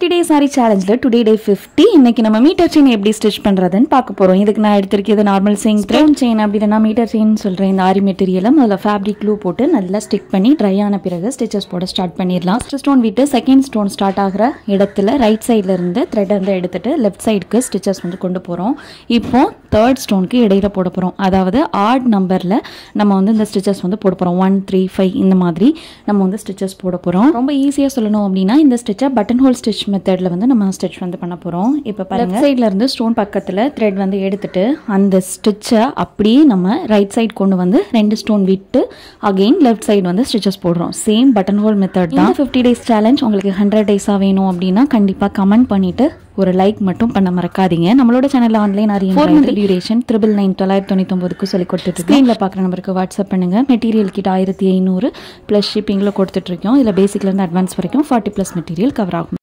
50 days saree challenge today day 50 இன்னைக்கு நம்ம metre chain எப்படி ஸ்டிட்ச் பண்றதுன்னு பார்க்க போறோம். இதுக்கு நான் எடுத்துக்கிட்டது நார்மல் செயின் த்ரெட் செயின் அப்படினா மீட்டர் செயின் சொல்றேன். இந்த ஆரி மெட்டீரியலை முதல்ல ஃபேப்ரிக் க்ளூ போட்டு நல்லா ஸ்டிக் பண்ணி ட்ரை ஆன பிறகு ஸ்டிச்சஸ் போட ஸ்டார்ட் பண்ணிடலாம். ஃபர்ஸ்ட் ஸ்டோன் விட்டு செகண்ட் ஸ்டோன் ஸ்டார்ட் ஆகிற இடத்துல ரைட் சைடுல இருந்து த்ரெட் வந்து எடுத்துட்டு லெஃப்ட் சைடுக்கு ஸ்டிச்சஸ் வந்து கொண்டு போறோம். இப்போ தேர்ட் ஸ்டோனுக்கு இடையில போட போறோம். அதாவது ஆட் நம்பர்ல நம்ம வந்து இந்த ஸ்டிச்சஸ் வந்து போட போறோம். 1 3 5 இந்த மாதிரி நம்ம வந்து ஸ்டிச்சஸ் போட போறோம். ரொம்ப ஈஸியா சொல்லணும் அப்படின்னா இந்த ஸ்டிச்சை பட்டன் ஹோல் ஸ்டிச் மெத்தட்ல வந்து நம்ம ஸ்டிச் வந்து பண்ண போறோம். இப்போ பாருங்க லெஃப்ட் சைடுல இருந்து ஸ்டோன் பக்கத்துல த்ரெட் வந்து எடுத்துட்டு அந்த ஸ்டிச்சை அப்படியே நம்ம ரைட் சைடு கொண்டு வந்து ரெண்டு ஸ்டோன் விட்டு அகைன் லெஃப்ட் சைடு வந்து ஸ்டிச்சஸ் போடுறோம். சேம் பட்டன் ஹோல் மெத்தட் தான். 50 டேஸ் சேலஞ்ச் உங்களுக்கு 100 டேஸா வேணும் அப்படின்னா கண்டிப்பா கமெண்ட் பண்ணிட்டு ஒரு லைக் மட்டும் பண்ண மறக்காதீங்க. நம்மளோட சேனல்ல ஆன்லைன் அறிய 4 month டியூரேஷன் 99999 சொல்லி கொடுத்துட்டு இருக்கோம். ஸ்கிரீன்ல பாக்குற நம்பருக்கு வாட்ஸ்அப் பண்ணுங்க. மெட்டீரியல் கிட்ட 1500 பிளஸ் ஷிப்பிங்ல கொடுத்துட்டு இருக்கோம். இதுல பேசிக்ல இருந்து அட்வான்ஸ் வரைக்கும் 40+ மெட்டீரியல் கவர் ஆகும்.